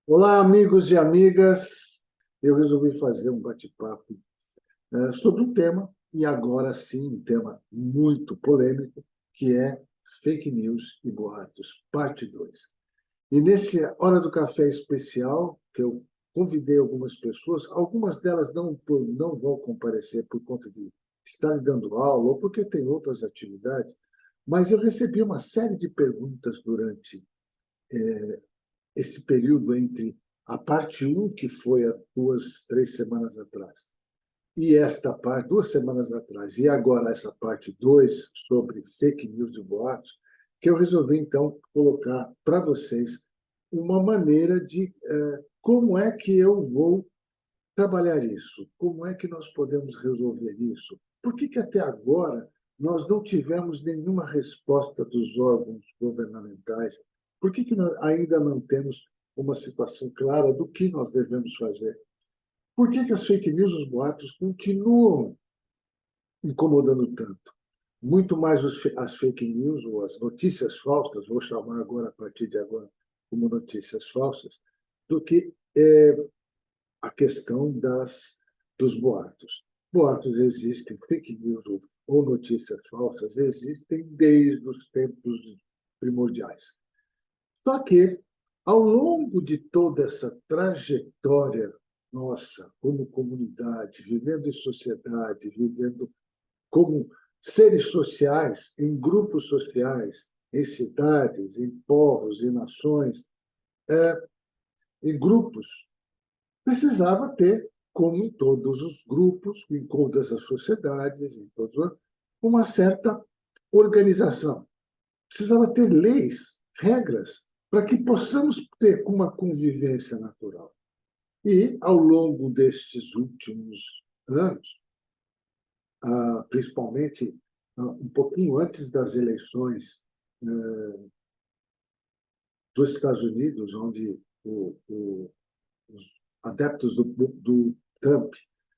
Olá, amigos e amigas. Eu resolvi fazer um bate-papo sobre um tema, e agora sim, um tema muito polêmico, que é fake news e boatos, parte 2. E nesse Hora do Café especial, que eu convidei algumas pessoas, algumas delas não vão comparecer por conta de estarem dando aula ou porque tem outras atividades, mas eu recebi uma série de perguntas durante esse período entre a parte um que foi há 2, 3 semanas atrás, e esta parte, 2 semanas atrás, e agora essa parte 2 sobre fake news e boatos, que eu resolvi, então, colocar para vocês uma maneira de como é que eu vou trabalhar isso, como é que nós podemos resolver isso. Por que, que até agora nós não tivemos nenhuma resposta dos órgãos governamentais? Por que, que nós ainda não temos uma situação clara do que nós devemos fazer? Por que, que as fake news, os boatos, continuam incomodando tanto? Muito mais as fake news, ou as notícias falsas, vou chamar agora, a partir de agora, como notícias falsas, do que a questão dos boatos. Boatos existem, fake news ou notícias falsas existem desde os tempos primordiais. Só que, ao longo de toda essa trajetória nossa, como comunidade, vivendo em sociedade, vivendo como seres sociais, em grupos sociais, em cidades, em povos, em nações, em grupos, precisava ter, como em todos os grupos, em todas as sociedades, em todos, uma certa organização. Precisava ter leis, regras, para que possamos ter uma convivência natural. E, ao longo destes últimos anos, principalmente um pouquinho antes das eleições dos Estados Unidos, onde os adeptos do Trump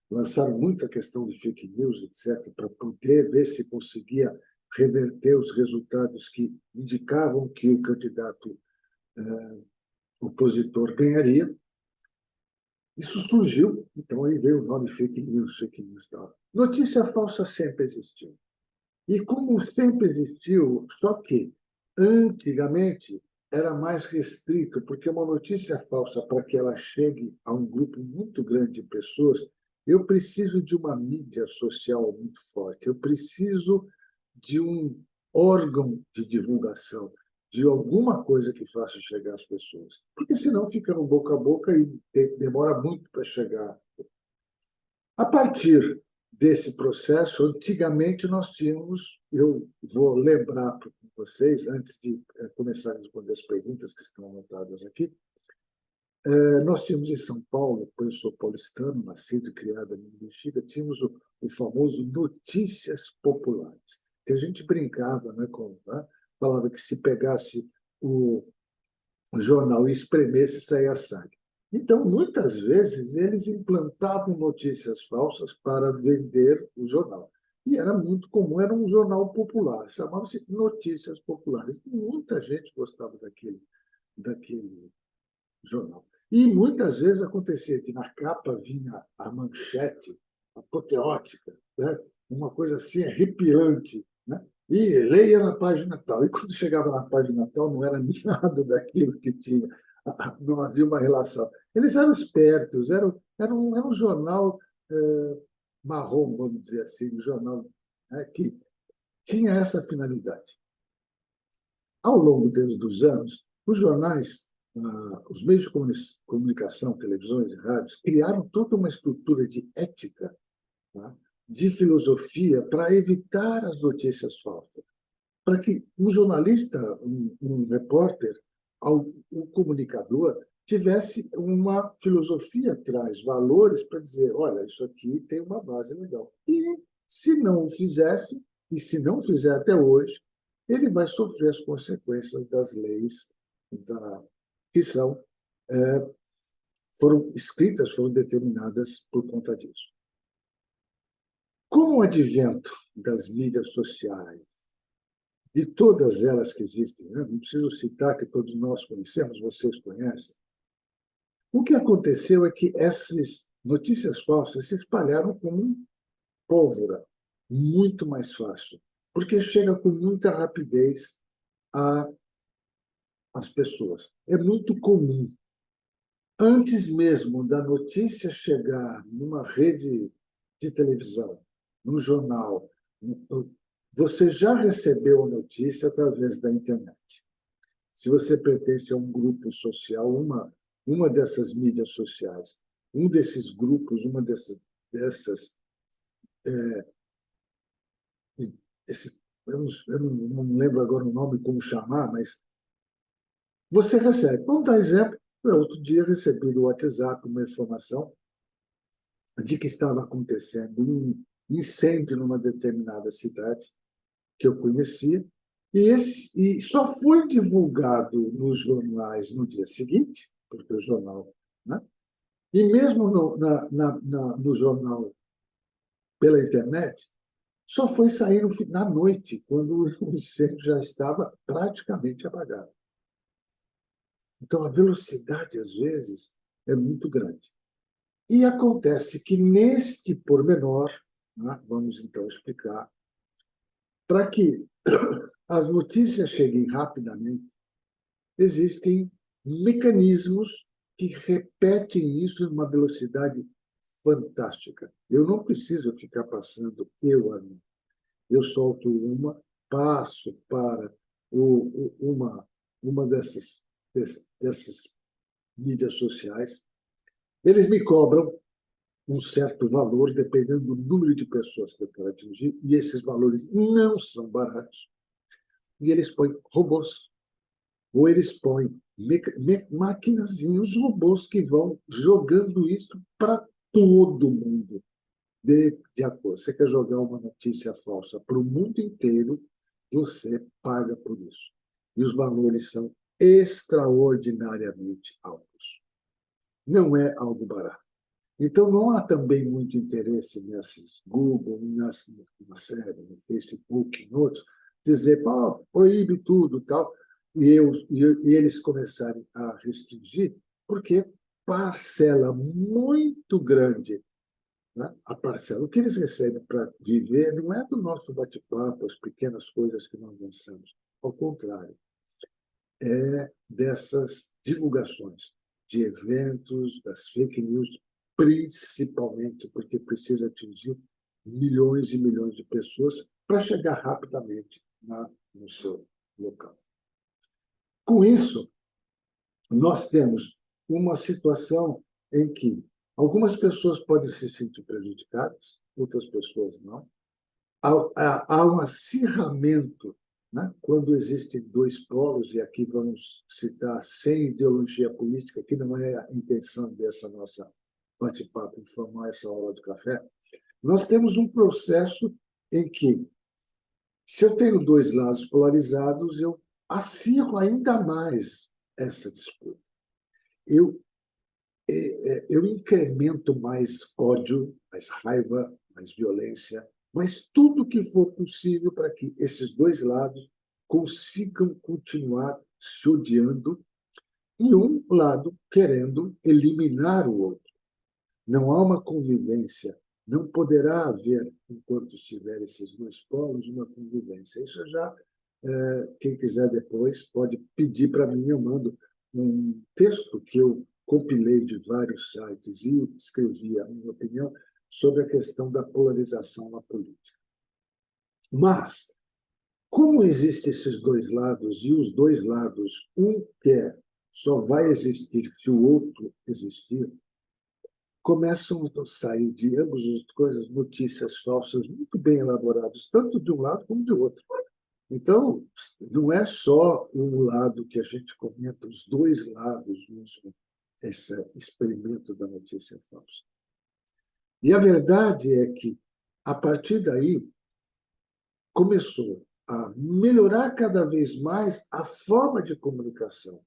lançaram muita questão de fake news, etc., para poder ver se conseguia reverter os resultados que indicavam que o candidato opositor ganharia. Isso surgiu, então aí veio o nome fake news, fake news. Tal. Notícia falsa sempre existiu. E como sempre existiu, só que antigamente era mais restrito, porque uma notícia falsa, para que ela chegue a um grupo muito grande de pessoas, eu preciso de uma mídia social muito forte, eu preciso de um órgão de divulgação, de alguma coisa que faça chegar às pessoas. Porque senão fica no boca a boca e demora muito para chegar. A partir desse processo, antigamente nós tínhamos, eu vou lembrar para vocês, antes de começar a responder as perguntas que estão anotadas aqui, nós tínhamos em São Paulo, eu sou paulistano, nascido e criado no Bexiga, tínhamos o famoso Notícias Populares, que a gente brincava, né, falava que se pegasse o jornal e espremesse, saía sangue. Então, muitas vezes, eles implantavam notícias falsas para vender o jornal. E era muito comum, era um jornal popular, chamava-se Notícias Populares. Muita gente gostava daquele jornal. E muitas vezes acontecia que na capa vinha a manchete apoteótica, né? Uma coisa assim arrepiante, né? E leia na página tal. E quando chegava na página tal, não era nada daquilo que tinha, não havia uma relação. Eles eram espertos, era um jornal marrom, vamos dizer assim, um jornal, né, que tinha essa finalidade. Ao longo dos anos, os jornais, os meios de comunicação, televisões e rádios, criaram toda uma estrutura de ética, tá? De filosofia, para evitar as notícias falsas, para que um jornalista, um repórter, um comunicador, tivesse uma filosofia atrás, valores para dizer, olha, isso aqui tem uma base legal. E se não o fizesse, e se não fizer até hoje, ele vai sofrer as consequências das leis que foram escritas, foram determinadas por conta disso. Com o advento das mídias sociais, de todas elas que existem, né? Não preciso citar que todos nós conhecemos, vocês conhecem, O que aconteceu é que essas notícias falsas se espalharam como pólvora, muito mais fácil, porque chega com muita rapidez às pessoas. É muito comum. Antes mesmo da notícia chegar numa rede de televisão, no jornal, você já recebeu a notícia através da internet. Se você pertence a um grupo social, uma dessas mídias sociais, um desses grupos, uma dessas eu não lembro agora o nome, como chamar, mas você recebe. Vamos dar exemplo. Eu, outro dia, recebi do WhatsApp uma informação de que estava acontecendo um incêndio numa determinada cidade que eu conhecia, e só foi divulgado nos jornais no dia seguinte, porque o jornal, né? E mesmo no jornal pela internet, só foi sair na noite, quando o incêndio já estava praticamente apagado. Então, a velocidade, às vezes, é muito grande. E acontece que, neste pormenor, né, vamos então explicar, para que as notícias cheguem rapidamente, existem mecanismos que repetem isso numa velocidade fantástica. Eu não preciso ficar passando eu solto passo para uma dessas mídias sociais. Eles me cobram um certo valor, dependendo do número de pessoas que eu quero atingir, e esses valores não são baratos. E eles põem robôs, ou eles põem máquinas, os robôs que vão jogando isso para todo mundo. De acordo. Você quer jogar uma notícia falsa para o mundo inteiro, você paga por isso. E os valores são extraordinariamente altos. Não é algo barato. Então, não há também muito interesse nesses Google, na série, no Facebook, em outros, dizer, proíbe tudo tal, e eles começarem a restringir, porque parcela muito grande, né? A parcela, o que eles recebem para viver não é do nosso bate-papo, as pequenas coisas que nós lançamos. Ao contrário, é dessas divulgações de eventos, das fake news, principalmente porque precisa atingir milhões e milhões de pessoas para chegar rapidamente no seu local. Com isso, nós temos uma situação em que algumas pessoas podem se sentir prejudicadas, outras pessoas não. Há um acirramento, né? Quando existem dois polos, e aqui vamos citar sem ideologia política, que não é a intenção dessa nossa bate-papo informar essa hora de café, nós temos um processo em que, se eu tenho dois lados polarizados, eu acirro ainda mais essa disputa. Eu incremento mais ódio, mais raiva, mais violência, mas tudo que for possível para que esses dois lados consigam continuar se odiando e um lado querendo eliminar o outro. Não há uma convivência, não poderá haver, enquanto estiver esses dois polos, uma convivência. Isso já, quem quiser depois, pode pedir para mim, eu mando um texto que eu compilei de vários sites e escrevi a minha opinião sobre a questão da polarização na política. Mas, como existem esses dois lados, e os dois lados, um quer, só vai existir se o outro existir, começam a sair de ambas as coisas notícias falsas muito bem elaboradas, tanto de um lado como de outro. Então, não é só um lado que a gente comenta, os dois lados usam esse experimento da notícia falsa. E a verdade é que, a partir daí, começou a melhorar cada vez mais a forma de comunicação,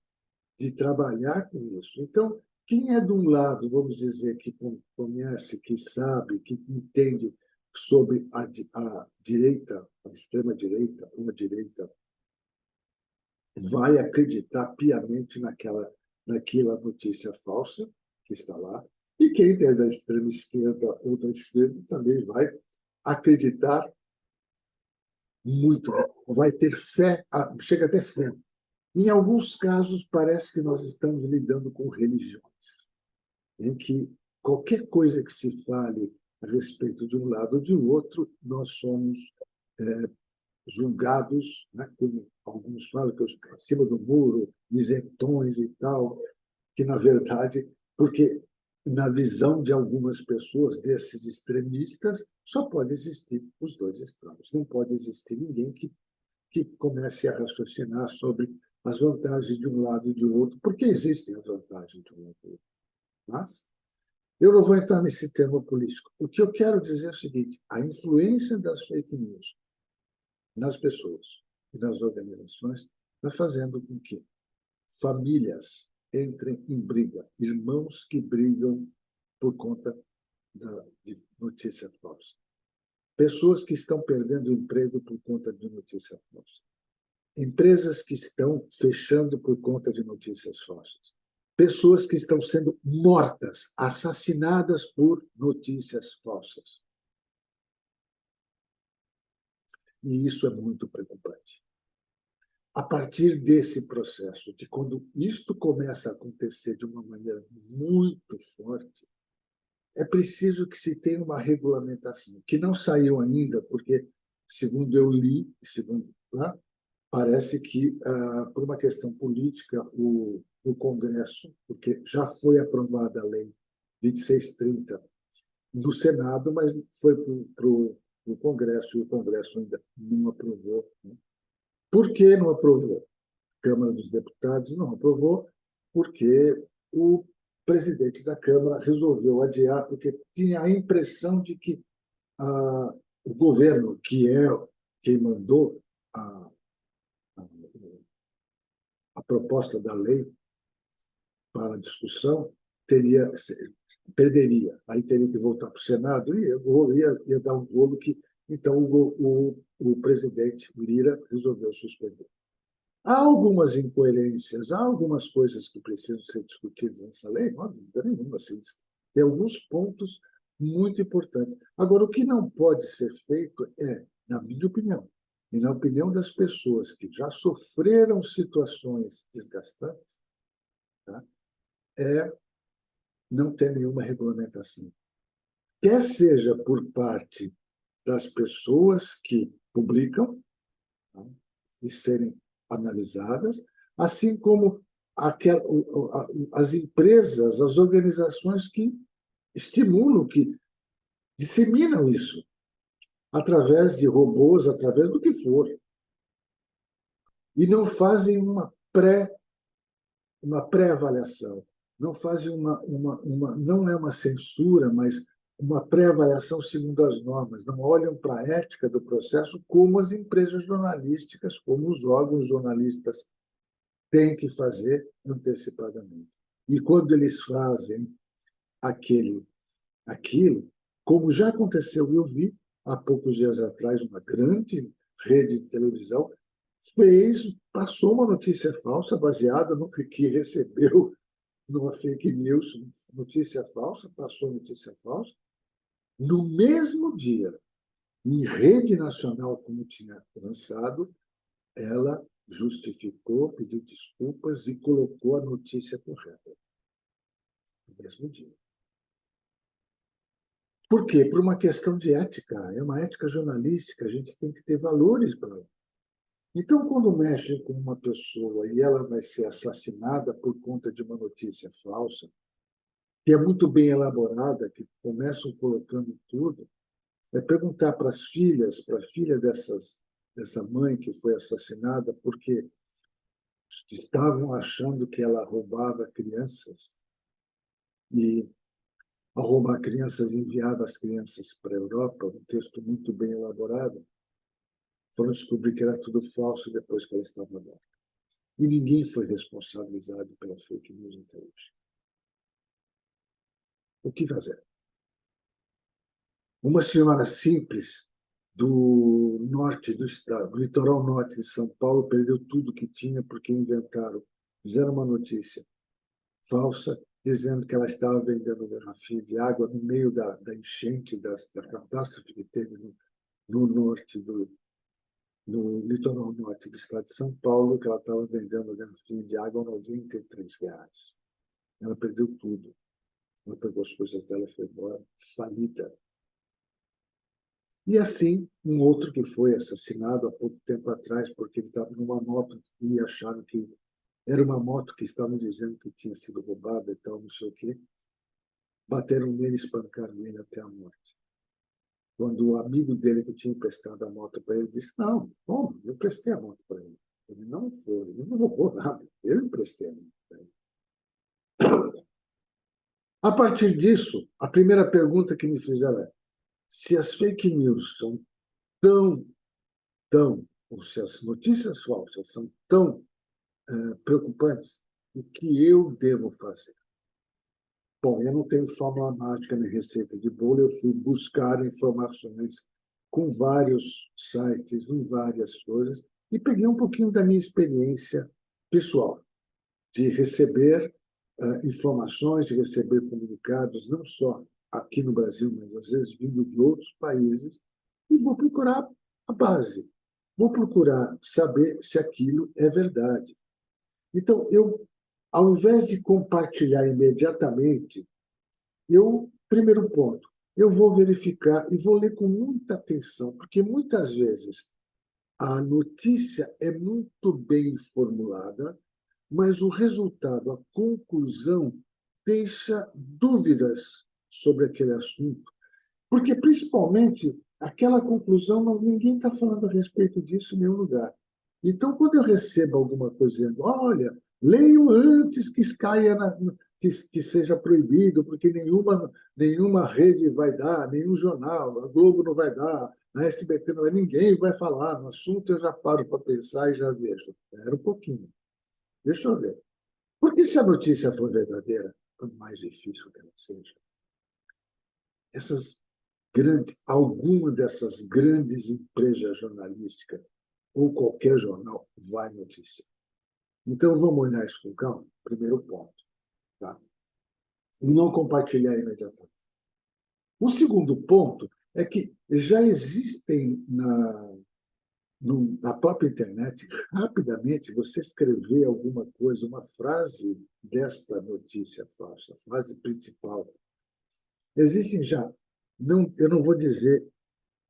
de trabalhar com isso. Então, quem é de um lado, vamos dizer, que conhece, que sabe, que entende sobre a direita, a extrema-direita, ou a direita, vai acreditar piamente naquela naquela notícia falsa que está lá, e quem é da extrema esquerda ou da esquerda também vai acreditar muito, vai ter fé, chega até fé. Em alguns casos, parece que nós estamos lidando com religiões, em que qualquer coisa que se fale a respeito de um lado ou de outro, nós somos julgados, né, como alguns falam, que eu acima do muro, isentões e tal, que, na verdade, porque na visão de algumas pessoas, desses extremistas, só pode existir os dois extremos. Não pode existir ninguém que comece a raciocinar sobre as vantagens de um lado e de outro, porque existem as vantagens de um lado e do outro. Mas eu não vou entrar nesse tema político. O que eu quero dizer é o seguinte: a influência das fake news nas pessoas e nas organizações está fazendo com que famílias entrem em briga, irmãos que brigam por conta de notícia falsa, pessoas que estão perdendo o emprego por conta de notícia falsa, empresas que estão fechando por conta de notícias falsas, pessoas que estão sendo mortas, assassinadas por notícias falsas. E isso é muito preocupante. A partir desse processo, de quando isto começa a acontecer de uma maneira muito forte, é preciso que se tenha uma regulamentação, que não saiu ainda, porque, segundo eu li, segundo lá, parece que, por uma questão política, o Congresso, porque já foi aprovada a lei 2630 do Senado, mas foi para o Congresso, e o Congresso ainda não aprovou. Né? Por que não aprovou? A Câmara dos Deputados não aprovou, porque o presidente da Câmara resolveu adiar, porque tinha a impressão de que o governo, que é quem mandou a, a proposta da lei para a discussão, perderia. Aí teria que voltar para o Senado e ia dar um rolo que, então, o presidente Lira resolveu suspender. Há algumas incoerências, há algumas coisas que precisam ser discutidas nessa lei, não há dúvida nenhuma. Assim, tem alguns pontos muito importantes. Agora, o que não pode ser feito é, na minha opinião, e na opinião das pessoas que já sofreram situações desgastantes, tá? É não ter nenhuma regulamentação. Quer seja por parte das pessoas que publicam, tá? E serem analisadas, assim como as empresas, as organizações que estimulam, que disseminam isso, através de robôs, através do que for, e não fazem uma pré-avaliação, não fazem não é uma censura, mas uma pré-avaliação segundo as normas, não olham para a ética do processo como as empresas jornalísticas, como os órgãos jornalistas têm que fazer antecipadamente. E quando eles fazem aquilo, como já aconteceu, eu vi há poucos dias atrás uma grande rede de televisão passou uma notícia falsa baseada no que recebeu numa fake news, notícia falsa, passou notícia falsa, no mesmo dia, em rede nacional, como tinha lançado, ela justificou, pediu desculpas e colocou a notícia correta no mesmo dia. Por quê? Por uma questão de ética. É uma ética jornalística, a gente tem que ter valores para ela. Então, quando mexem com uma pessoa e ela vai ser assassinada por conta de uma notícia falsa, que é muito bem elaborada, que começam colocando tudo, é perguntar para as filhas, para a filha dessa mãe que foi assassinada, porque estavam achando que ela roubava crianças e, ao roubar crianças, enviava as crianças para a Europa, um texto muito bem elaborado. Foram descobrir que era tudo falso depois que ela estava morta. E ninguém foi responsabilizado pela fake news até hoje. O que fazer? Uma senhora simples do norte do estado, do litoral norte de São Paulo, perdeu tudo que tinha porque inventaram, fizeram uma notícia falsa, dizendo que ela estava vendendo garrafinha de água no meio da enchente, da catástrofe que teve no norte no litoral norte do estado de São Paulo, que ela estava vendendo garrafinha de água a R$ 93. Ela perdeu tudo. Ela pegou as coisas dela e foi embora, falida. E assim, um outro que foi assassinado há pouco tempo atrás, porque ele estava numa moto e acharam que era uma moto que estavam dizendo que tinha sido roubada e tal, não sei o quê. Bateram nele e espancaram ele até a morte. Quando o amigo dele que tinha emprestado a moto para ele disse: Não, bom, eu prestei a moto para ele. Ele não foi, ele não roubou nada, eu emprestei a moto para ele. A partir disso, a primeira pergunta que me fizeram é: se as fake news são ou se as notícias falsas são tão preocupantes, o que eu devo fazer? Bom, eu não tenho fórmula mágica nem receita de bolo, eu fui buscar informações com vários sites, em várias coisas, e peguei um pouquinho da minha experiência pessoal, de receber informações, de receber comunicados, não só aqui no Brasil, mas às vezes vindo de outros países, e vou procurar a base. Vou procurar saber se aquilo é verdade. Então, ao invés de compartilhar imediatamente, primeiro ponto, eu vou verificar e vou ler com muita atenção, porque muitas vezes a notícia é muito bem formulada, mas o resultado, a conclusão, deixa dúvidas sobre aquele assunto. Porque, principalmente, aquela conclusão, ninguém está falando a respeito disso em nenhum lugar. Então, quando eu recebo alguma coisa dizendo: olha, leiam antes que caia que seja proibido, porque nenhuma rede vai dar, nenhum jornal, a Globo não vai dar, a SBT não vai, ninguém vai falar no assunto, eu já paro para pensar e já vejo. Era um pouquinho. Deixa eu ver. Porque se a notícia for verdadeira, por mais difícil que ela seja, alguma dessas grandes empresas jornalísticas ou qualquer jornal vai noticiar. Então, vamos olhar isso com calma, primeiro ponto. Tá? E não compartilhar imediatamente. O segundo ponto é que já existem na própria internet, rapidamente, você escrever alguma coisa, uma frase desta notícia falsa, a frase principal. Existem já, eu não vou dizer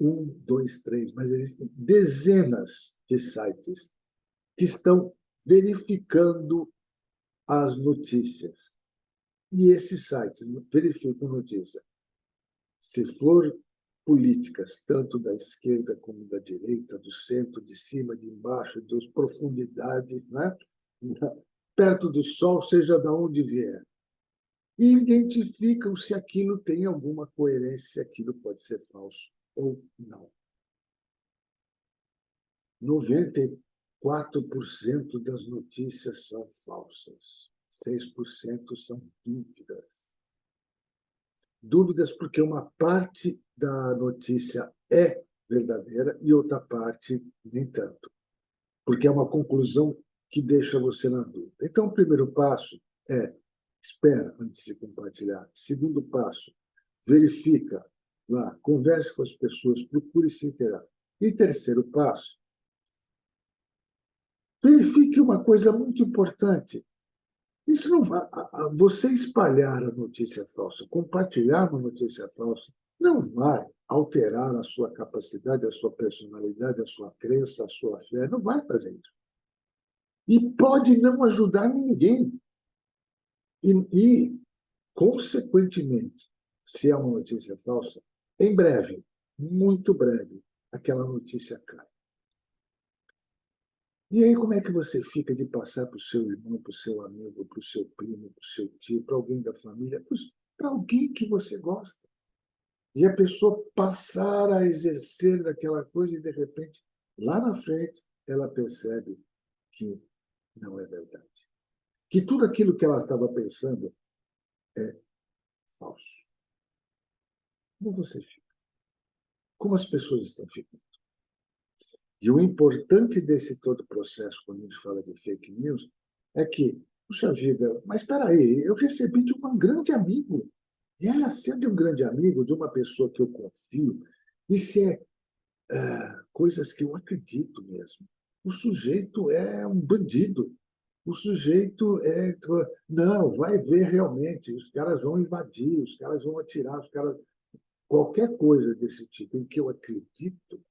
um, dois, três, mas existem dezenas de sites que estão verificando as notícias. E esses sites verificam notícias. Se for políticas, tanto da esquerda como da direita, do centro, de cima, de embaixo, de profundidade, né? Perto do sol, seja de onde vier. E identificam se aquilo tem alguma coerência, se aquilo pode ser falso ou não. 94% das notícias são falsas. 6% são dúvidas. Dúvidas porque uma parte da notícia é verdadeira e outra parte nem tanto. Porque é uma conclusão que deixa você na dúvida. Então, o primeiro passo é: espera antes de compartilhar. Segundo passo, verifica lá, converse com as pessoas, procure se inteirar. E terceiro passo, verifique uma coisa muito importante. Isso não vai, você espalhar a notícia falsa, compartilhar uma notícia falsa, não vai alterar a sua capacidade, a sua personalidade, a sua crença, a sua fé, não vai fazer isso. E pode não ajudar ninguém. Consequentemente, se é uma notícia falsa, em breve, muito breve, aquela notícia cai. E aí, como é que você fica de passar para o seu irmão, para o seu amigo, para o seu primo, para o seu tio, para alguém da família, para alguém que você gosta? E a pessoa passar a exercer daquela coisa e, de repente, lá na frente, ela percebe que não é verdade. Que tudo aquilo que ela estava pensando é falso. Como você fica? Como as pessoas estão ficando? E o importante desse todo processo, quando a gente fala de fake news, é que puxa vida, mas espera aí, eu recebi de um grande amigo. Se é de um grande amigo, de uma pessoa que eu confio, e se é coisas que eu acredito mesmo. O sujeito é um bandido. O sujeito é. Não, vai ver realmente. Os caras vão invadir, os caras vão atirar, os caras. Qualquer coisa desse tipo em que eu acredito,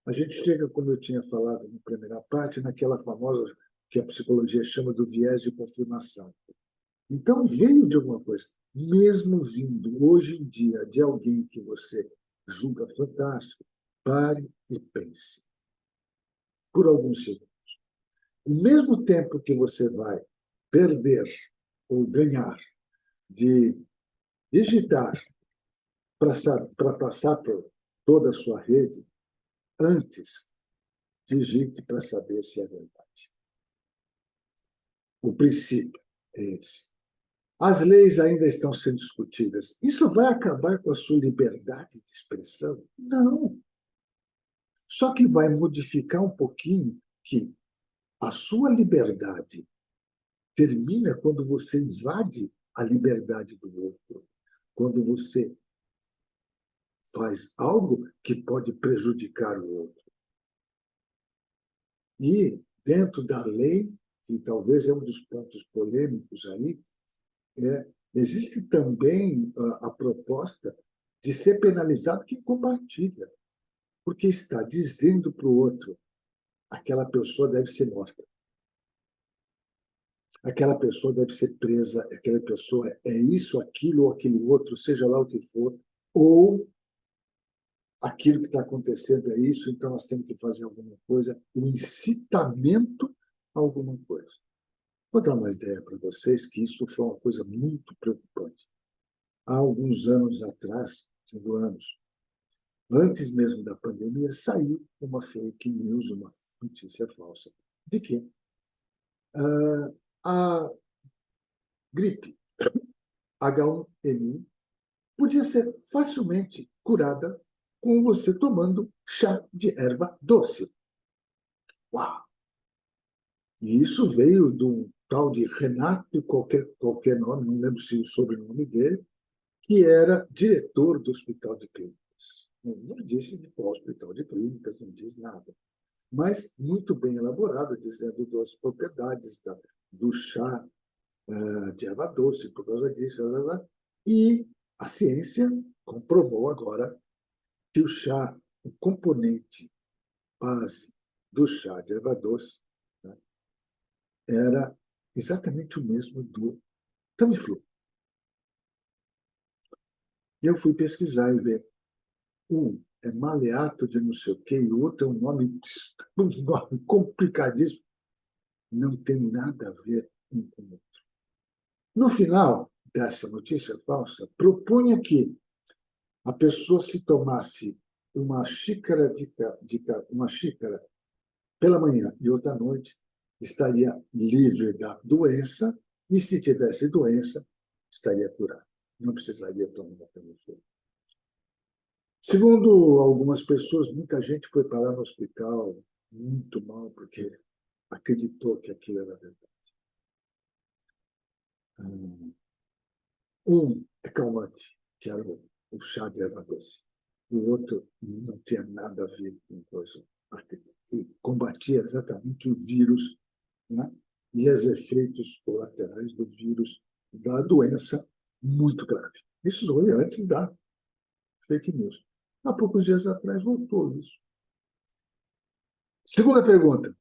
a gente chega, como eu tinha falado na primeira parte, naquela famosa que a psicologia chama do viés de confirmação. Então, veio de alguma coisa. Mesmo vindo, hoje em dia, de alguém que você julga fantástico, pare e pense por alguns segundos. O mesmo tempo que você vai perder ou ganhar de digitar para passar por toda a sua rede, antes digite para saber se é verdade. O princípio é esse. As leis ainda estão sendo discutidas. Isso vai acabar com a sua liberdade de expressão? Não. Só que vai modificar um pouquinho que a sua liberdade termina quando você invade a liberdade do outro, quando você faz algo que pode prejudicar o outro. E, dentro da lei, que talvez é um dos pontos polêmicos aí, existe também a proposta de ser penalizado quem compartilha, porque está dizendo para o outro: aquela pessoa deve ser morta, aquela pessoa deve ser presa, aquela pessoa é isso, aquilo ou aquilo outro, seja lá o que for, ou aquilo que está acontecendo é isso, então nós temos que fazer alguma coisa, o incitamento a alguma coisa. Vou dar uma ideia para vocês que isso foi uma coisa muito preocupante. Há alguns anos atrás, sendo anos, antes mesmo da pandemia, saiu uma fake news, uma notícia falsa, de que a gripe H1N1 podia ser facilmente curada com você tomando chá de erva doce. Uau! E isso veio de um tal de Renato, qualquer nome, não lembro se o sobrenome dele, que era diretor do Hospital de Clínicas. Não disse de qual Hospital de Clínicas, não diz nada. Mas muito bem elaborado, dizendo das propriedades do chá de erva doce, por causa disso. E a ciência comprovou agora que o chá, o componente base do chá de erva doce, né, era exatamente o mesmo do Tamiflu. E eu fui pesquisar e ver. Um é maleato de não sei o quê, e o outro é um nome complicadíssimo. Não tem nada a ver um com o outro. No final dessa notícia falsa, propunha que a pessoa se tomasse uma xícara uma xícara pela manhã e outra à noite, estaria livre da doença, e se tivesse doença, estaria curado. Não precisaria tomar Tamiflu. Segundo algumas pessoas, muita gente foi parar no hospital muito mal porque acreditou que aquilo era verdade. Um é calmante, que era o chá de erva doce. O outro não tinha nada a ver com coisa. E combatia exatamente o vírus, né? E os efeitos colaterais do vírus, da doença muito grave. Isso foi antes da fake news. Há poucos dias atrás voltou isso. Segunda pergunta.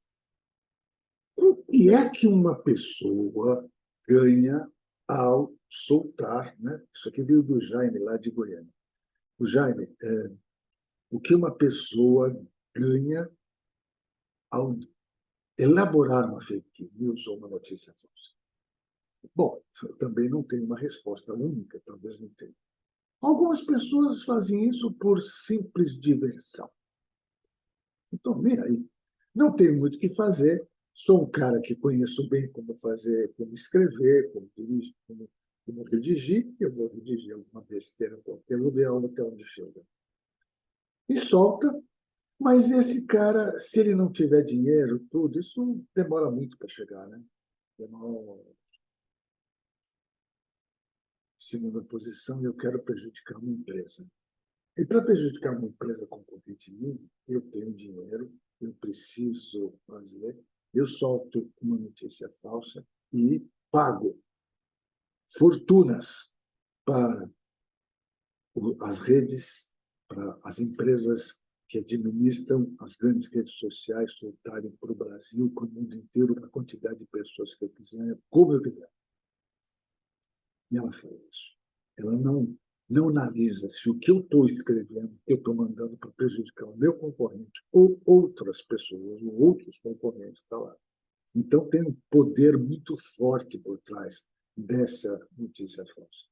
O que é que uma pessoa ganha ao soltar, né? Isso aqui veio do Jaime, lá de Goiânia. O Jaime, o que uma pessoa ganha ao elaborar uma fake news ou uma notícia falsa? Bom, eu também não tenho uma resposta única, talvez não tenha. Algumas pessoas fazem isso por simples diversão. Então, nem aí. Não tenho muito o que fazer. Sou um cara que conheço bem como fazer, como escrever, como dirigir, como redigir. Eu vou redigir alguma besteira em qualquer lugar, até onde chega. E solta, mas esse cara, se ele não tiver dinheiro, tudo, isso demora muito para chegar, né? Demora segunda posição, eu quero prejudicar uma empresa. E para prejudicar uma empresa concorrente minha, eu tenho dinheiro, eu preciso fazer, eu solto uma notícia falsa e pago fortunas para as redes, para as empresas que administram as grandes redes sociais soltarem para o Brasil, para o mundo inteiro, para a quantidade de pessoas que eu quiser, como eu quiser. E ela faz isso. Ela não analisa se o que eu estou escrevendo, o que eu estou mandando para prejudicar o meu concorrente ou outras pessoas, ou outros concorrentes, está lá. Então, tem um poder muito forte por trás dessa notícia falsa.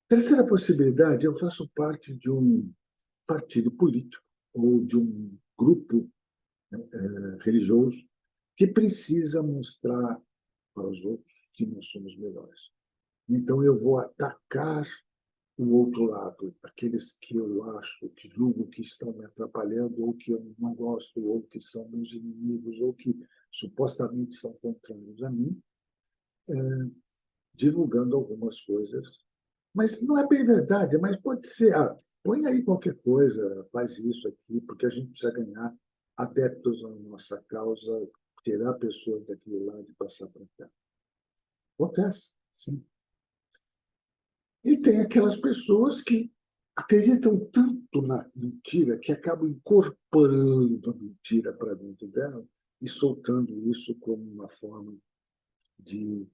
Terceira possibilidade, eu faço parte de um partido político ou de um grupo religioso que precisa mostrar para os outros que nós somos melhores. Então, eu vou atacar o outro lado, aqueles que eu acho, que julgo que estão me atrapalhando, ou que eu não gosto, ou que são meus inimigos, ou que supostamente são contrários a mim, divulgando algumas coisas. Mas não é bem verdade, mas pode ser. Põe aí qualquer coisa, faz isso aqui, porque a gente precisa ganhar adeptos à nossa causa, tirar pessoas daquele lado e passar para cá. Acontece, sim. E tem aquelas pessoas que acreditam tanto na mentira que acabam incorporando a mentira para dentro dela e soltando isso como uma forma de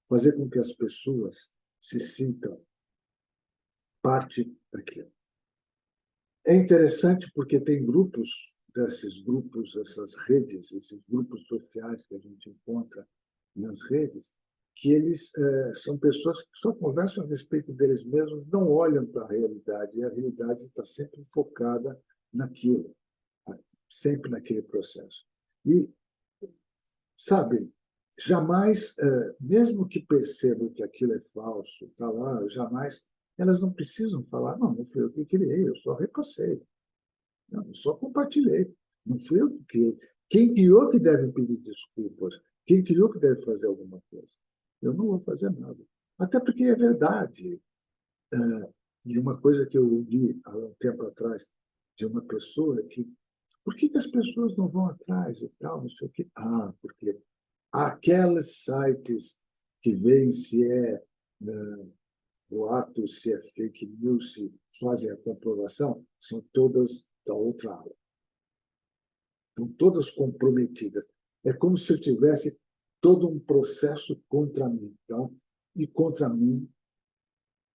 fazer com que as pessoas se sintam parte daquilo. É interessante porque tem desses grupos, essas redes, esses grupos sociais que a gente encontra nas redes, que eles são pessoas que só conversam a respeito deles mesmos, não olham para a realidade, e a realidade está sempre focada naquilo, sempre naquele processo. E, sabe, jamais, mesmo que percebam que aquilo é falso, está lá, jamais, elas não precisam falar, não fui eu que criei, eu só repassei. Não, eu só compartilhei. Não fui eu que criei. Quem criou que deve pedir desculpas? Quem criou que deve fazer alguma coisa? Eu não vou fazer nada. Até porque é verdade. E uma coisa que eu ouvi há um tempo atrás de uma pessoa que por que as pessoas não vão atrás e tal, não sei o quê? Porque aqueles sites que veem se é boato, se é fake news, se fazem a comprovação, são todas da outra ala. Estão todas comprometidas. É como se eu tivesse todo um processo contra mim. Então, e contra mim,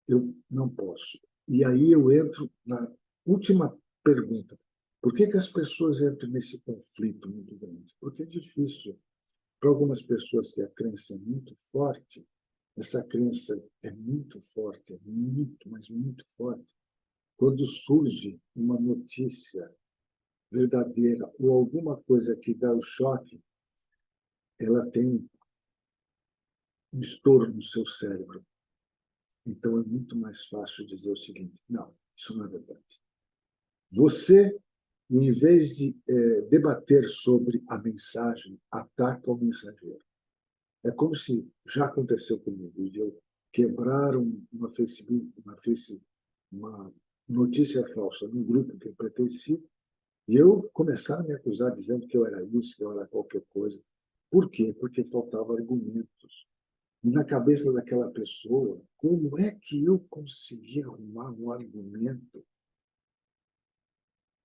eu não posso. E aí eu entro na última pergunta. Por que as pessoas entram nesse conflito muito grande? Porque é difícil. Para algumas pessoas que a crença é muito forte, essa crença é muito forte, é muito, mas muito forte. Quando surge uma notícia verdadeira ou alguma coisa que dá o choque, ela tem um estouro no seu cérebro. Então, é muito mais fácil dizer o seguinte: não, isso não é verdade. Você, em vez de debater sobre a mensagem, ataca o mensageiro. É como se já aconteceu comigo, de eu quebrar uma notícia falsa num grupo que eu pertencia, e eu começar a me acusar dizendo que eu era isso, que eu era qualquer coisa. Por quê? Porque faltavam argumentos. E na cabeça daquela pessoa, como é que eu consegui arrumar um argumento?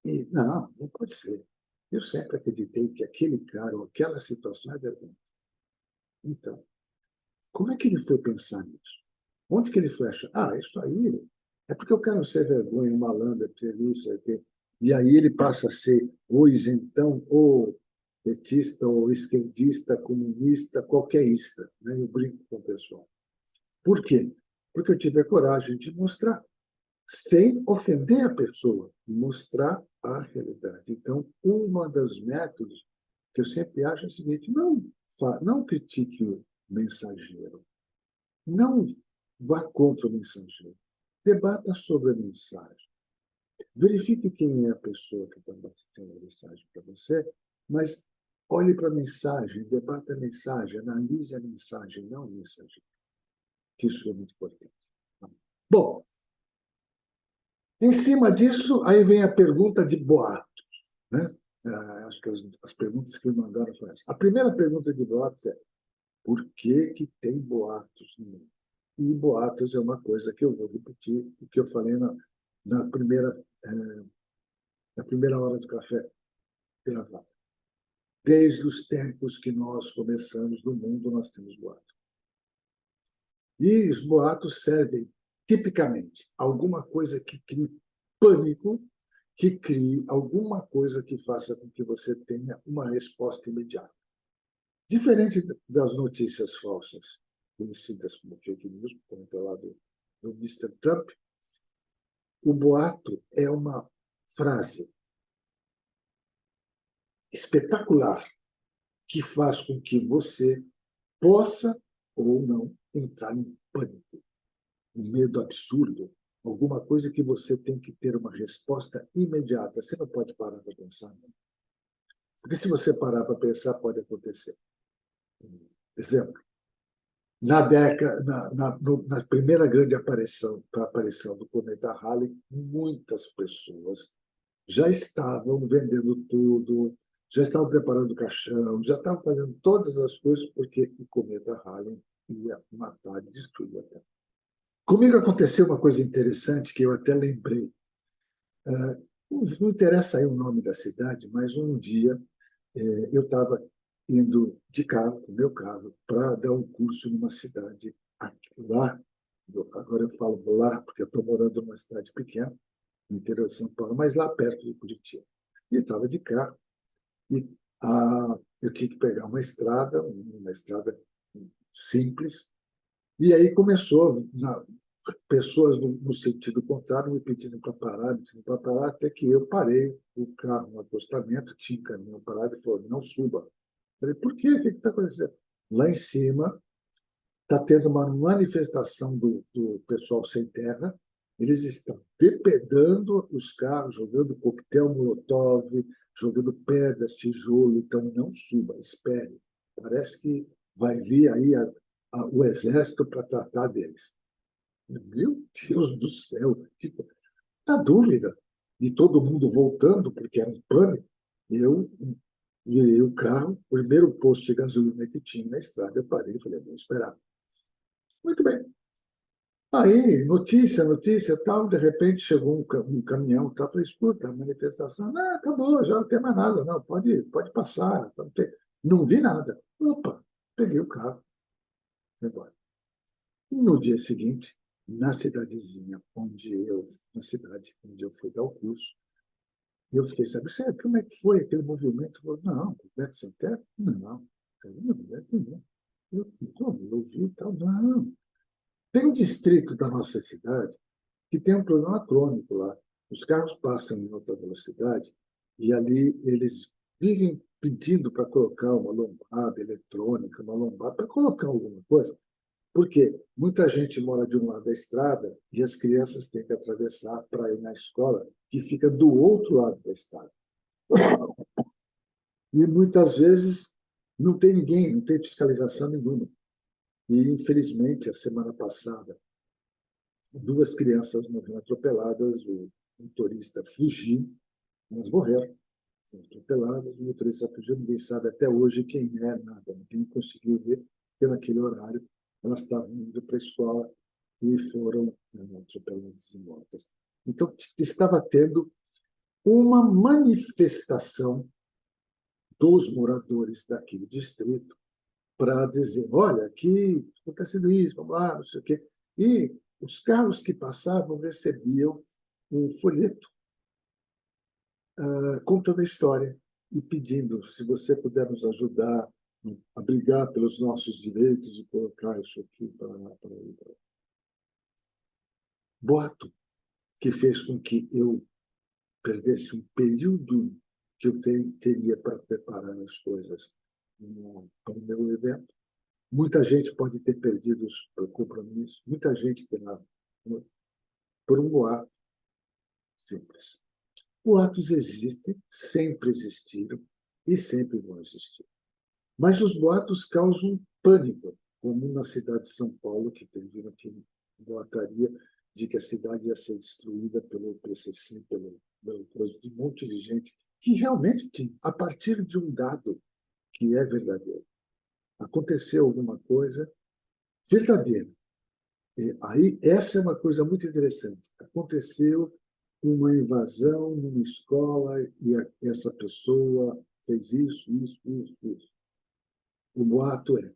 E não pode ser. Eu sempre acreditei que aquele cara ou aquela situação é verdade. Então, como é que ele foi pensar nisso? Onde que ele foi achar? Isso aí é porque eu quero ser vergonha, malandro, isso aqui. E aí ele passa a ser ou isentão, ou petista, ou esquerdista, comunista, qualquerista. Né? Eu brinco com o pessoal. Por quê? Porque eu tive a coragem de mostrar, sem ofender a pessoa, mostrar a realidade. Então, um dos métodos que eu sempre acho é o seguinte: não critique o mensageiro, não vá contra o mensageiro, debata sobre a mensagem. Verifique quem é a pessoa que está batendo a mensagem para você, mas olhe para a mensagem, debata a mensagem, analise a mensagem, não o mensageiro. que isso é muito importante. Bom, em cima disso, aí vem a pergunta de boatos, né? Acho que as perguntas que me mandaram foram essas. A primeira pergunta de boatos é: por que tem boatos no mundo? E boatos é uma coisa que eu vou repetir, o que eu falei na primeira, na primeira hora do café gravado. Desde os tempos que nós começamos no mundo, nós temos boatos. E os boatos servem, tipicamente, a alguma coisa que crie pânico, que crie alguma coisa que faça com que você tenha uma resposta imediata. Diferente das notícias falsas, conhecidas como fake news, como pelo lado do Mr. Trump, o boato é uma frase espetacular que faz com que você possa ou não entrar em pânico, um medo absurdo, alguma coisa que você tem que ter uma resposta imediata. Você não pode parar para pensar, não. Porque se você parar para pensar, pode acontecer. Exemplo, na primeira grande aparição do cometa Halley, muitas pessoas já estavam vendendo tudo, já estavam preparando o caixão, já estavam fazendo todas as coisas porque o cometa Halley ia matar e destruir a Terra. Comigo aconteceu uma coisa interessante que eu até lembrei. Não interessa aí o nome da cidade, mas um dia eu estava indo de carro, com o meu carro, para dar um curso numa cidade lá. Agora eu falo lá, porque eu estou morando numa cidade pequena, no interior de São Paulo, mas lá perto de Curitiba. E estava de carro, e eu tinha que pegar uma estrada simples, e aí começou, pessoas no sentido contrário me pedindo para parar, até que eu parei o carro no acostamento, tinha um caminhão parado e falou: não suba. Falei: por quê? O que está acontecendo? Lá em cima está tendo uma manifestação do pessoal sem terra, eles estão depedando os carros, jogando coquetel molotov, jogando pedras, tijolo, então não suba, espere. Parece que vai vir aí o exército para tratar deles. Meu Deus do céu! Na dúvida, e todo mundo voltando, porque era um pânico, eu virei o carro, o primeiro posto de gasolina que tinha na estrada, eu parei e falei: vou esperar. Muito bem. Aí, notícia, tal, de repente chegou um caminhão, tal, falei: escuta, a manifestação, não, acabou, já não tem mais nada, não, pode passar. Não vi nada. Opa, peguei o carro, fui embora. No dia seguinte, na cidadezinha na cidade onde eu fui dar o curso, eu fiquei sabendo: sério, como é que foi aquele movimento? Eu falei: não, Roberto Sem Terra? Não, não. Eu vi e tal, não. Tem um distrito da nossa cidade que tem um problema crônico lá. Os carros passam em alta velocidade e ali eles vivem pedindo para colocar uma lombada eletrônica, uma lombada, para colocar alguma coisa, porque muita gente mora de um lado da estrada e as crianças têm que atravessar para ir na escola, que fica do outro lado da estrada. E muitas vezes não tem ninguém, não tem fiscalização nenhuma. E, infelizmente, a semana passada, duas crianças morreram atropeladas, o motorista fugiu, elas morreram, foram atropeladas, o motorista fugiu, ninguém sabe até hoje quem é, nada, ninguém conseguiu ver, porque naquele horário elas estavam indo para a escola e foram atropeladas e mortas. Então, estava tendo uma manifestação dos moradores daquele distrito para dizer: olha, aqui está acontecendo isso, vamos lá, não sei o quê. E os carros que passavam recebiam um folheto contando a história e pedindo: se você puder nos ajudar a brigar pelos nossos direitos e colocar isso aqui para lá, para aí. Boato que fez com que eu perdesse um período que eu teria para preparar as coisas para o meu evento. Muita gente pode ter perdido os compromissos, muita gente terá, por um boato simples. Boatos existem, sempre existiram e sempre vão existir. Mas os boatos causam pânico. como na cidade de São Paulo, que teve aqui boataria de que a cidade ia ser destruída pelo PCC, pelo coisa de um monte de gente, que realmente tinha, a partir de um dado que é verdadeiro. Aconteceu alguma coisa verdadeira. E aí, essa é uma coisa muito interessante. Aconteceu uma invasão numa escola e essa pessoa fez isso, isso, isso, isso. O boato é: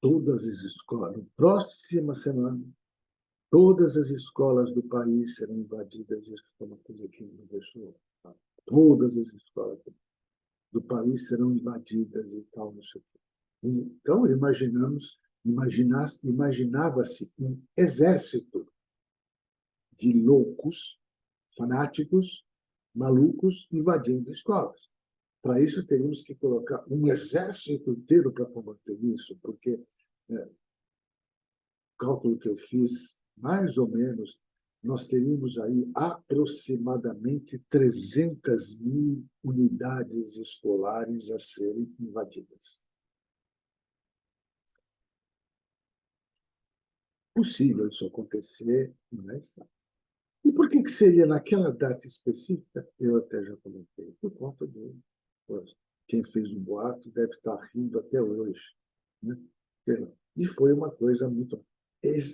todas as escolas, na próxima semana, todas as escolas do país serão invadidas. Isso é uma coisa que me deixou. Tá? Todas as escolas do país serão invadidas e tal, não sei o quê. Então, imaginava-se um exército de loucos, fanáticos, malucos invadindo escolas. Para isso, teríamos que colocar um exército inteiro para combater isso, porque o cálculo que eu fiz, mais ou menos, nós teríamos aí aproximadamente 300.000 unidades escolares a serem invadidas. Possível isso acontecer, mas tá. E por que seria naquela data específica? Eu até já comentei, por conta do. Quem fez um boato deve estar rindo até hoje. Né? E foi uma coisa muito.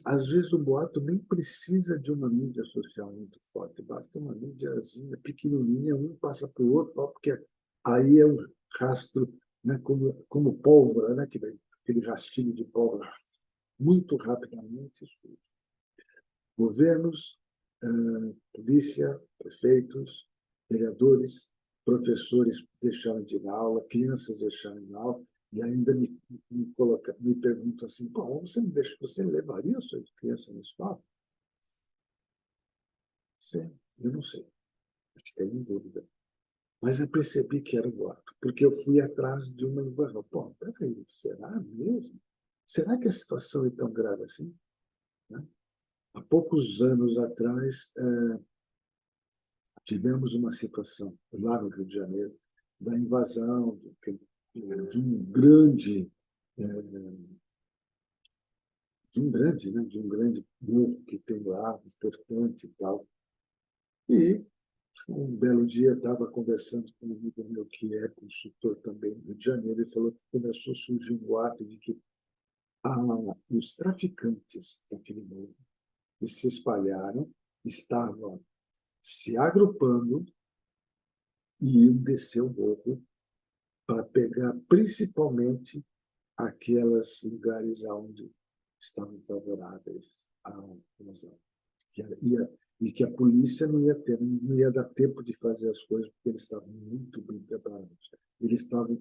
Às vezes o boato nem precisa de uma mídia social muito forte, basta uma mídiazinha pequenininha, um passa para o outro, porque aí é um rastro, né, como pólvora, né, aquele rastilho de pólvora, muito rapidamente surge. Governos, polícia, prefeitos, vereadores, professores deixaram de ir na aula, crianças deixaram de ir na aula, e ainda me perguntam assim: bom, você levaria a sua criança na escola? Sim, eu não sei, fiquei em dúvida. Mas eu percebi que era boato, porque eu fui atrás de uma invasão. Pô, peraí, será mesmo? Será que a situação é tão grave assim? Né? Há poucos anos atrás, tivemos uma situação lá no Rio de Janeiro da invasão de um grande de um grande morro que tem lá, importante e tal. E um belo dia estava conversando com um amigo meu que é consultor também no Rio de Janeiro e falou que começou a surgir um boato de que os traficantes daquele morro que se espalharam estavam se agrupando e iam descer o morro para pegar principalmente aqueles lugares onde estavam favoráveis à invasão. E que a polícia não ia dar tempo de fazer as coisas, porque eles estavam muito bem preparados. Eles estavam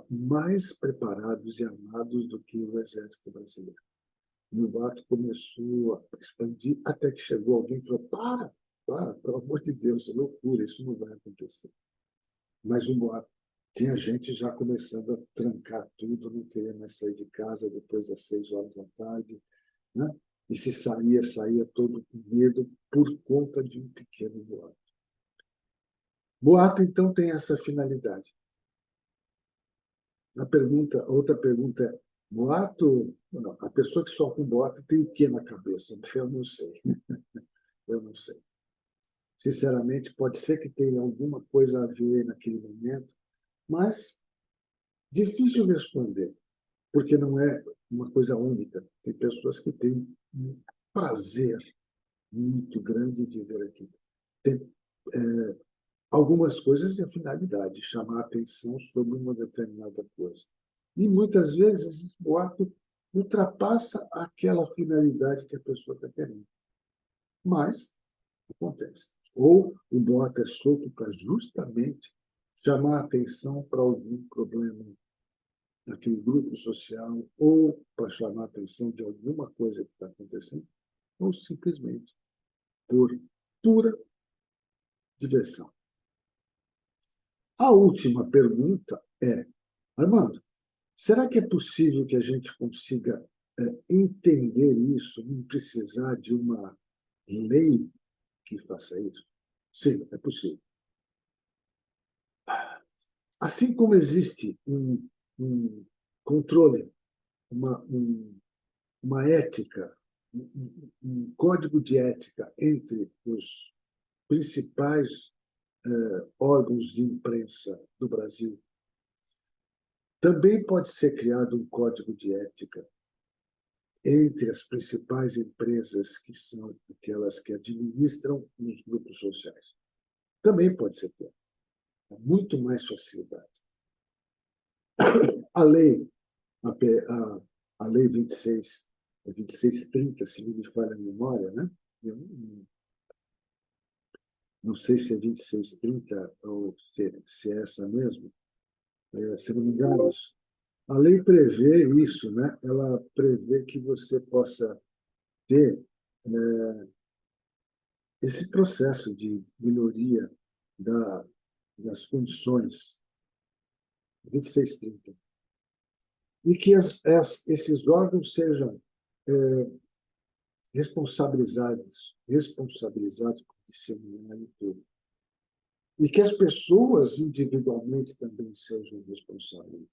mais preparados e armados do que o exército brasileiro. E o boato começou a expandir, até que chegou alguém e falou: pelo amor de Deus, é loucura, isso não vai acontecer. Mas o boato tinha gente já começando a trancar tudo, não queria mais sair de casa depois das 6 horas da tarde, né? E se saía todo com medo por conta de um pequeno boato. Boato, então, tem essa finalidade. Outra pergunta é: boato, a pessoa que solta um boato tem o que na cabeça? Eu não sei. Eu não sei. Sinceramente, pode ser que tenha alguma coisa a ver naquele momento, mas difícil responder, porque não é uma coisa única. Tem pessoas que têm um prazer muito grande de ver aquilo. Tem algumas coisas de finalidade, chamar a atenção sobre uma determinada coisa. E muitas vezes esse boato ultrapassa aquela finalidade que a pessoa está querendo. Mas acontece. Ou o boato é solto para justamente chamar a atenção para algum problema daquele grupo social, ou para chamar a atenção de alguma coisa que está acontecendo, ou simplesmente por pura diversão. A última pergunta é: Armando, será que é possível que a gente consiga entender isso, não precisar de uma lei que faça isso? Sim, é possível. Assim como existe um controle uma ética, um código de ética entre os principais órgãos de imprensa do Brasil. Também pode ser criado um código de ética entre as principais empresas que são aquelas que administram os grupos sociais. Também pode ser criado. Com muito mais facilidade. A lei, a lei 2630, se me falha a memória, né? Eu não sei se é 2630 ou se é essa mesmo, se não me engano, a lei prevê isso, né? Ela prevê que você possa ter esse processo de melhoria das condições, 2630, e que esses órgãos sejam responsabilizados por disseminar tudo. E que as pessoas individualmente também sejam responsáveis.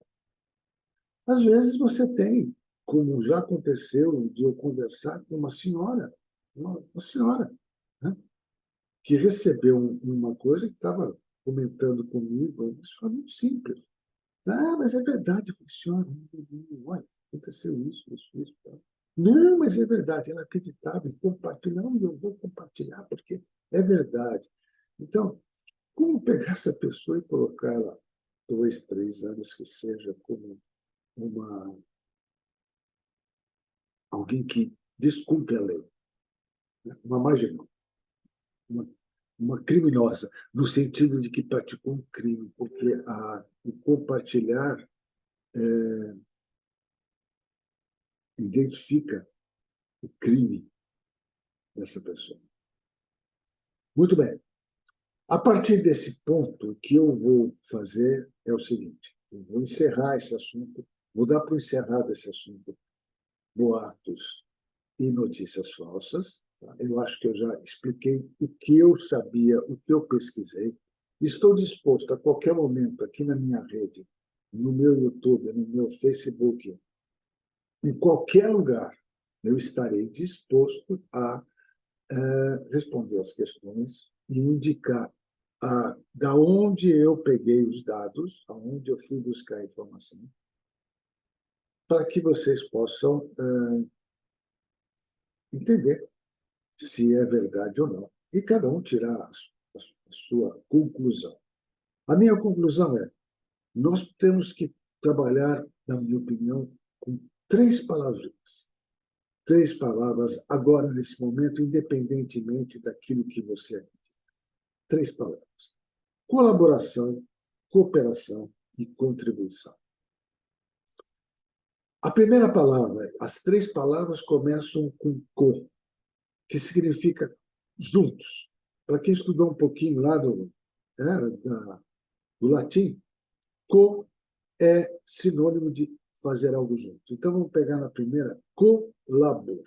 Às vezes você tem, como já aconteceu, de eu conversar com uma senhora, né, que recebeu uma coisa que estava comentando comigo, uma senhora muito simples. Ah, mas é verdade, senhora, olha, aconteceu isso. Tá? Não, mas é verdade, ela acreditava em compartilhar, não, eu vou compartilhar, porque é verdade. Então, como pegar essa pessoa e colocar ela 2, 3 anos que seja como alguém que descumpre a lei, né? Uma marginal, uma criminosa, no sentido de que praticou um crime, porque o compartilhar identifica o crime dessa pessoa. Muito bem. A partir desse ponto, o que eu vou fazer é o seguinte: eu vou encerrar esse assunto, vou dar para o encerrado esse assunto, boatos e notícias falsas. Tá? Eu acho que eu já expliquei o que eu sabia, o que eu pesquisei. Estou disposto a qualquer momento, aqui na minha rede, no meu YouTube, no meu Facebook, em qualquer lugar, eu estarei disposto a responder as questões e indicar da onde eu peguei os dados, aonde eu fui buscar a informação, para que vocês possam entender se é verdade ou não, e cada um tirar a sua conclusão. A minha conclusão é: nós temos que trabalhar, na minha opinião, com 3 palavrinhas. 3 palavras, agora, nesse momento, independentemente daquilo que você acredita. 3 palavras: colaboração, cooperação e contribuição. A primeira palavra, as 3 palavras começam com co, que significa juntos. Para quem estudou um pouquinho lá do latim, co é sinônimo de fazer algo junto. Então, vamos pegar na primeira, colabor.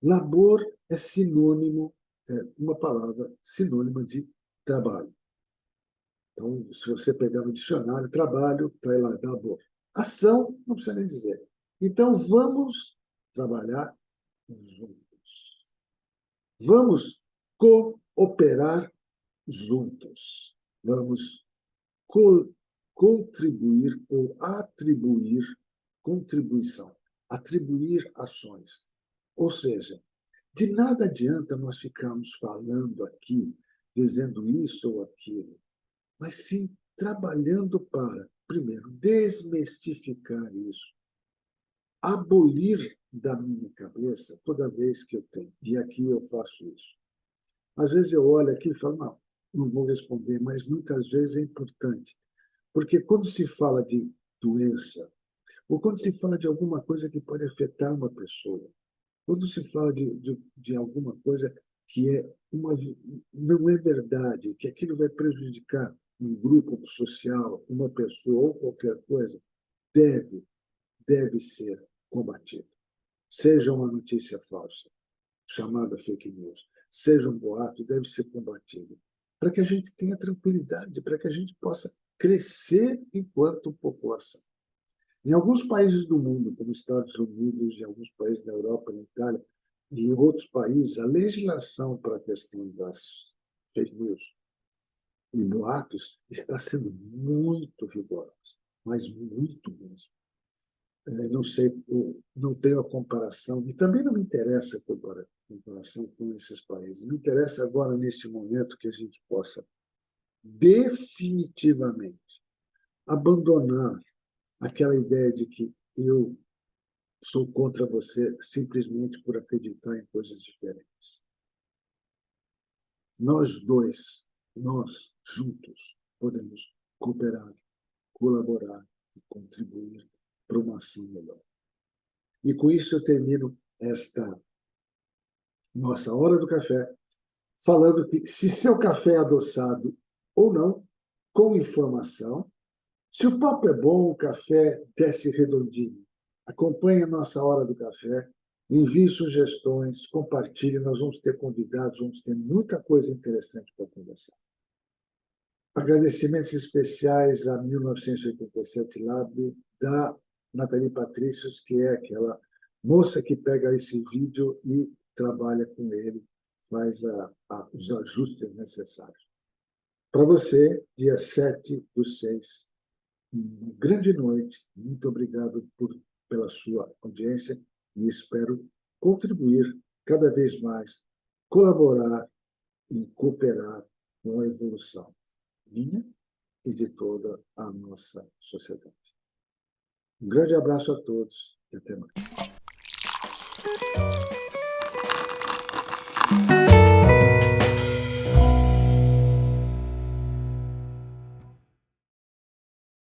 Labor é sinônimo, uma palavra sinônima de trabalho. Então, se você pegar no dicionário, trabalho, está lá, labor. Ação, não precisa nem dizer. Então, vamos trabalhar juntos. Vamos cooperar juntos. Vamos contribuir ou atribuir contribuição, atribuir ações. Ou seja, de nada adianta nós ficarmos falando aqui, dizendo isso ou aquilo, mas sim trabalhando para, primeiro, desmistificar isso, abolir da minha cabeça toda vez que eu tenho. E aqui eu faço isso. Às vezes eu olho aqui e falo, não vou responder, mas muitas vezes é importante. Porque quando se fala de doença, ou quando se fala de alguma coisa que pode afetar uma pessoa, quando se fala de alguma coisa que não é verdade, que aquilo vai prejudicar um grupo social, uma pessoa ou qualquer coisa, deve ser combatido. Seja uma notícia falsa, chamada fake news, seja um boato, deve ser combatido. Para que a gente tenha tranquilidade, para que a gente possa crescer enquanto população. Em alguns países do mundo, como Estados Unidos, em alguns países da Europa, na Itália, e em outros países, a legislação para a questão das fake news e boatos está sendo muito rigorosa, mas muito mesmo. Não sei, não tenho a comparação, e também não me interessa a comparação com esses países. Me interessa agora, neste momento, que a gente possa definitivamente abandonar aquela ideia de que eu sou contra você simplesmente por acreditar em coisas diferentes. Nós dois, nós juntos, podemos cooperar, colaborar e contribuir para uma ação melhor. E com isso eu termino esta nossa hora do café, falando que se seu café é adoçado ou não, com informação, se o papo é bom, o café desce redondinho. Acompanhe a nossa hora do café, envie sugestões, compartilhe, nós vamos ter convidados, vamos ter muita coisa interessante para conversar. Agradecimentos especiais a 1987 Lab, da Nathalie Patrícios, que é aquela moça que pega esse vídeo e trabalha com ele, faz os ajustes necessários. Para você, dia 7/6, uma grande noite, muito obrigado pela sua audiência e espero contribuir cada vez mais, colaborar e cooperar com a evolução minha e de toda a nossa sociedade. Um grande abraço a todos e até mais.